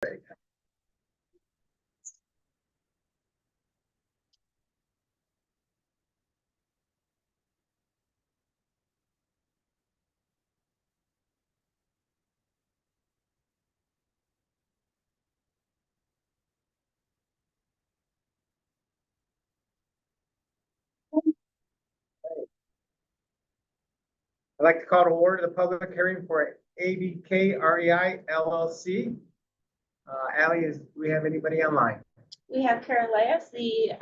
I'd like to call to order the public hearing for ADK REI LLC. Allie, do we have anybody online? We have Kara Leas, the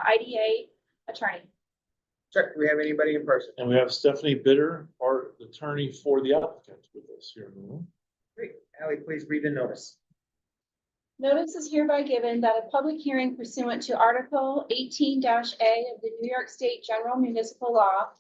IDA attorney. Check, do we have anybody in person? And we have Stephanie Bitter, our attorney for the applicant, with us here in the room. Great. Allie, please read the notice. Notice is hereby given that a public hearing pursuant to Article 18-A of the New York State General Municipal Law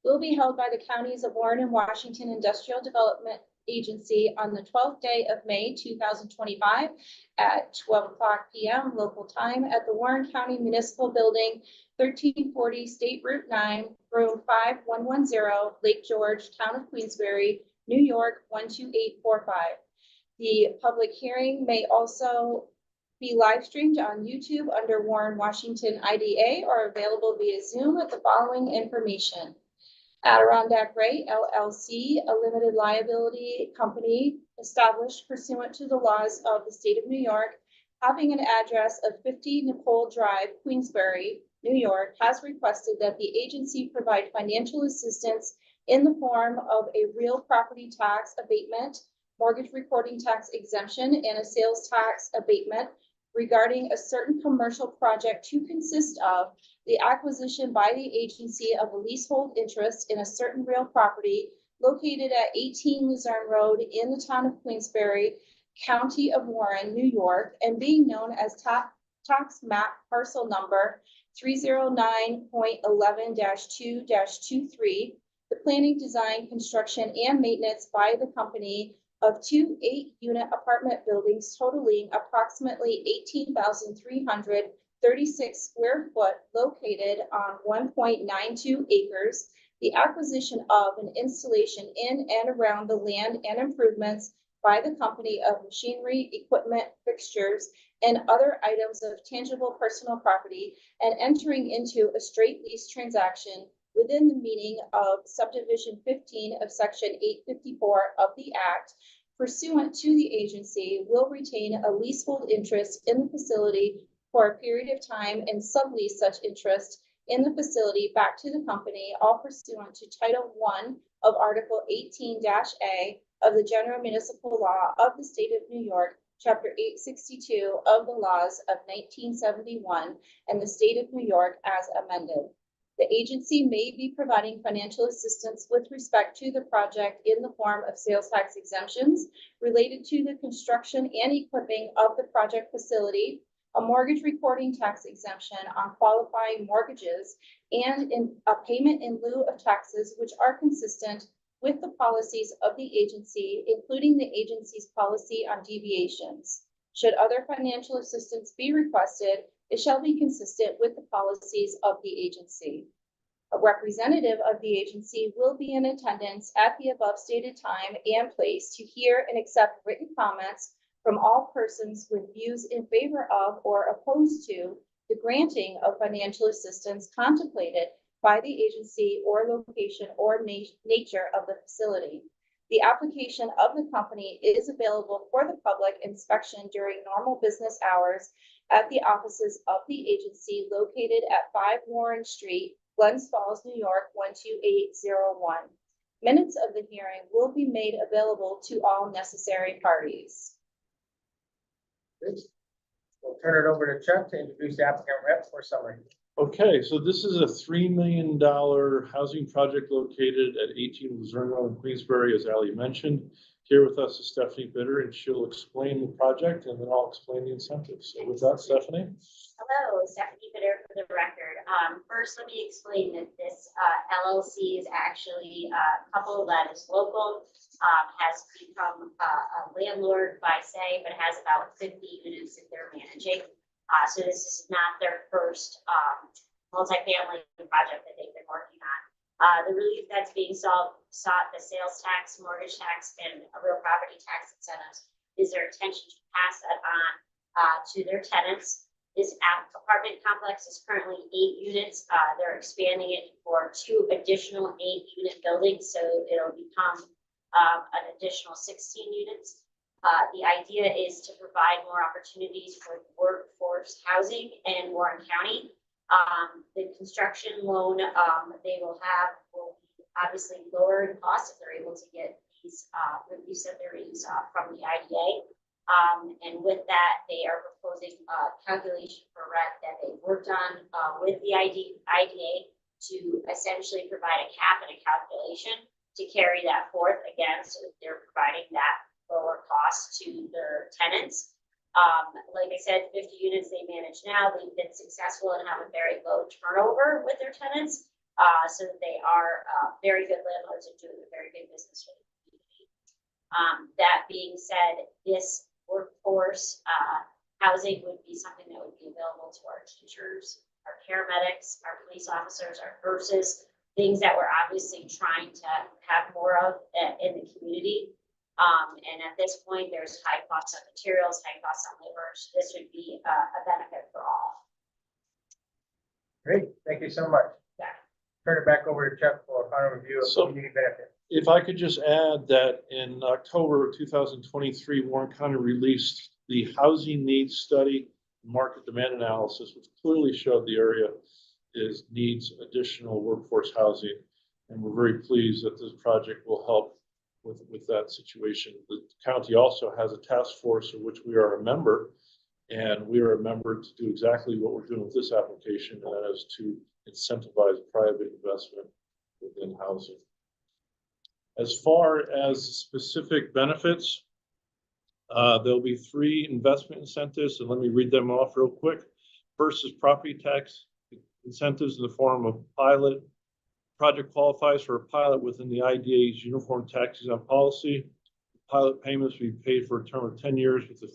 will be held by the counties of Warren and Washington Industrial Development Agency on the 12th day of May 2025 at 12:00 p.m. local time at the Warren County Municipal Building, 1340 State Route 9, room 5110, Lake George, Town of Queensbury, New York 12845. The public hearing may also be live streamed on YouTube under Warren Washington IDA or available via Zoom at the following information. Adirondack REI LLC, a limited liability company established pursuant to the laws of the state of New York, having an address of 50 Nicole Drive, Queensbury, New York, has requested that the agency provide financial assistance in the form of a real property tax abatement, mortgage recording tax exemption, and a sales tax abatement regarding a certain commercial project to consist of the acquisition by the agency of a leasehold interest in a certain real property located at 18 Luzerne Road in the town of Queensbury, County of Warren, New York, and being known as tax map parcel number 309.11-2-23, the planning, design, construction, and maintenance by the company of 2 8-unit apartment buildings totaling approximately 18,336 square foot located on 1.92 acres, the acquisition of an installation in and around the land and improvements by the company of machinery, equipment, fixtures, and other items of tangible personal property, and entering into a straight lease transaction within the meaning of subdivision 15 of section 854 of the Act, pursuant to the agency, will retain a leasehold interest in the facility for a period of time and sublease such interest in the facility back to the company, all pursuant to Title I of Article 18-A of the General Municipal Law of the State of New York, Chapter 862 of the laws of 1971 and the State of New York as amended. The agency may be providing financial assistance with respect to the project in the form of sales tax exemptions related to the construction and equipping of the project facility, a mortgage recording tax exemption on qualifying mortgages, and in a payment in lieu of taxes which are consistent with the policies of the agency, including the agency's policy on deviations. Should other financial assistance be requested, it shall be consistent with the policies of the agency. A representative of the agency will be in attendance at the above stated time and place to hear and accept written comments from all persons with views in favor of or opposed to the granting of financial assistance contemplated by the agency or location or nature of the facility. The application of the company is available for the public inspection during normal business hours at the offices of the agency located at 5 Warren Street, Glens Falls, New York 12801. Minutes of the hearing will be made available to all necessary parties. We'll turn it over to Chuck to introduce the applicant rep for summary. Okay, so this is a $3 million housing project located at 18 Luzerne Road in Queensbury, as Ali mentioned. Here with us is Stephanie Bitter, and she'll explain the project, and then I'll explain the incentives. So with that, Stephanie. Hello, Stephanie Bitter for the record. First, let me explain that this LLC is actually a couple that is local, has become a landlord by say, but has about 50 units that they're managing. So this is not their first multifamily project that they've been working on. The relief that's being sought, the sales tax, mortgage tax, and real property tax incentives, is their intention to pass that on to their tenants. This apartment complex is currently 8 units. They're expanding it for 2 additional 8-unit buildings, so it'll become an additional 16 units. The idea is to provide more opportunities for workforce housing in Warren County. The construction loan they will be obviously lower in cost if they're able to get these review centers from the IDA. And with that, they are proposing a calculation for rent that they've worked on with the IDA to essentially provide a cap and a calculation to carry that forth again, so that they're providing that lower cost to their tenants. Like I said, 50 units they manage now. They've been successful and have a very low turnover with their tenants, so that they are very good landlords and doing a very good business for the community. That being said, this workforce housing would be something that would be available to our teachers, our paramedics, our police officers, our nurses, things that we're obviously trying to have more of in the community. And at this point, there's high costs on materials, high costs on labor. So this would be a benefit for all. Great, thank you so much. Yeah. Turn it back over to Chuck for a final review of community benefit. If I could just add that in October of 2023, Warren County released the housing needs study, market demand analysis, which clearly showed the area needs additional workforce housing. And we're very pleased that this project will help with that situation. The county also has a task force of which we are a member, and we are a member to do exactly what we're doing with this application, and that is to incentivize private investment within housing. As far as specific benefits, there'll be 3 investment incentives, and let me read them off real quick. First is property tax incentives in the form of pilot. Project qualifies for a pilot within the IDA's uniform tax exempt policy. Pilot payments will be paid for a term of 10 years with a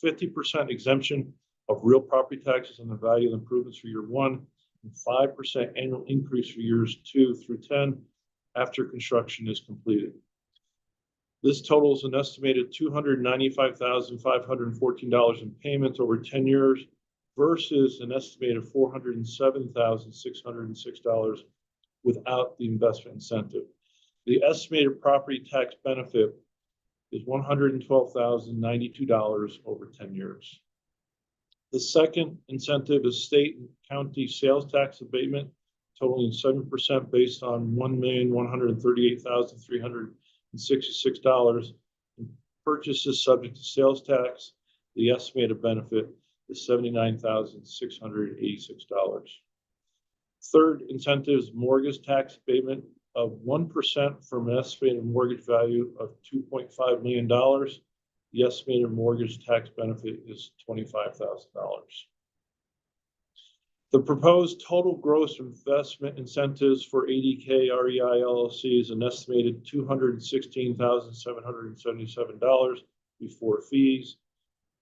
50% exemption of real property taxes on the value of the improvements for year 1 and 5% annual increase for years 2 through 10 after construction is completed. This totals an estimated $295,514 in payments over 10 years versus an estimated $407,606 without the investment incentive. The estimated property tax benefit is $112,092 over 10 years. The second incentive is state and county sales tax abatement, totaling 7% based on $1,138,366 in purchases subject to sales tax. The estimated benefit is $79,686. Third incentive is mortgage tax abatement of 1% from an estimated mortgage value of $2.5 million. The estimated mortgage tax benefit is $25,000. The proposed total gross investment incentives for ADK REI LLC is an estimated $216,777 before fees.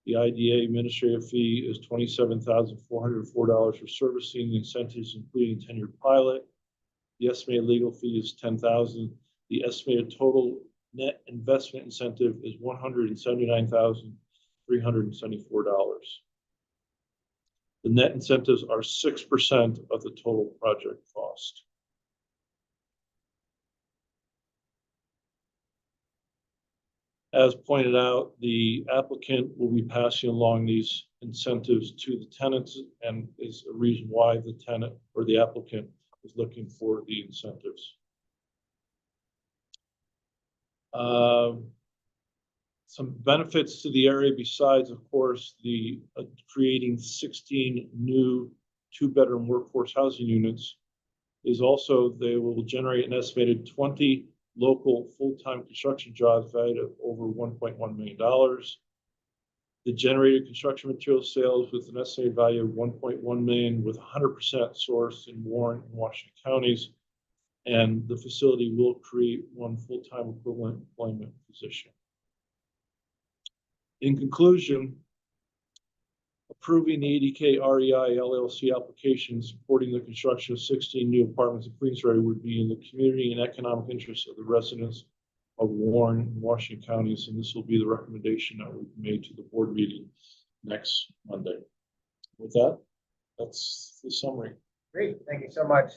The IDA administrative fee is $27,404 for servicing the incentives, including 10-year pilot. The estimated legal fee is $10,000. The estimated total net investment incentive is $179,374. The net incentives are 6% of the total project cost. As pointed out, the applicant will be passing along these incentives to the tenants, and is a reason why the tenant or the applicant is looking for the incentives. Some benefits to the area besides, of course, the creating 16 new 2-bedroom workforce housing units is also they will generate an estimated 20 local full-time construction jobs valued at over $1.1 million. The generated construction material sales with an estimated value of $1.1 million with 100% sourced in Warren and Washington counties. And the facility will create 1 full-time equivalent employment position. In conclusion, approving the ADK REI LLC application supporting the construction of 16 new apartments in Queensbury would be in the community and economic interest of the residents of Warren and Washington counties, and this will be the recommendation that will be made to the board meeting next Monday. With that, that's the summary. Great, thank you so much.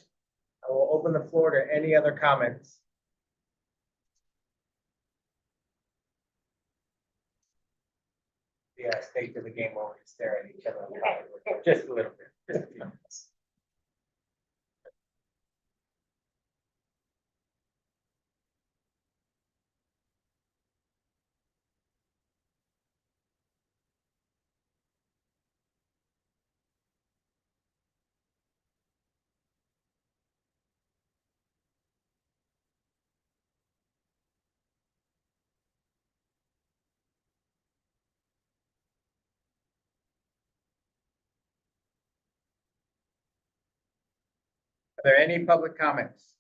I will open the floor to any other comments. Yeah, stay to the game while we stare at each other. Just a little bit. Just a few minutes. Are there any public comments?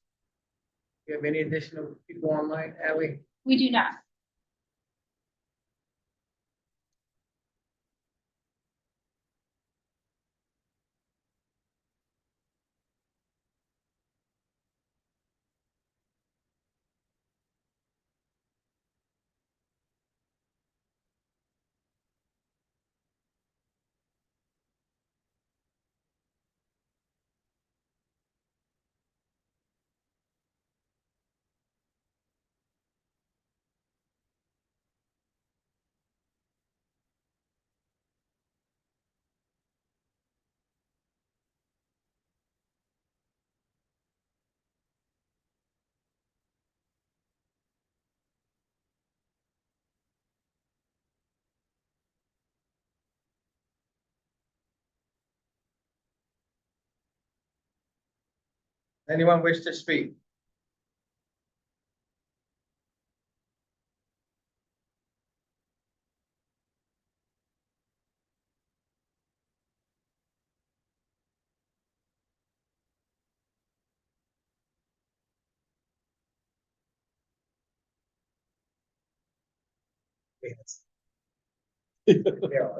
Do you have any additional people online, Ally? We do not. Anyone wish to speak? Yes. Yeah.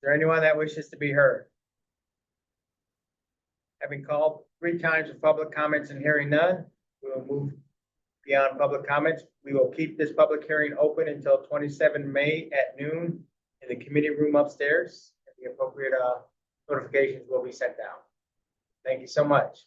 Is there anyone that wishes to be heard? Having called 3 times for public comments and hearing none, we will move beyond public comments. We will keep this public hearing open until 27 May at noon in the committee room upstairs. The appropriate notifications will be sent out. Thank you so much.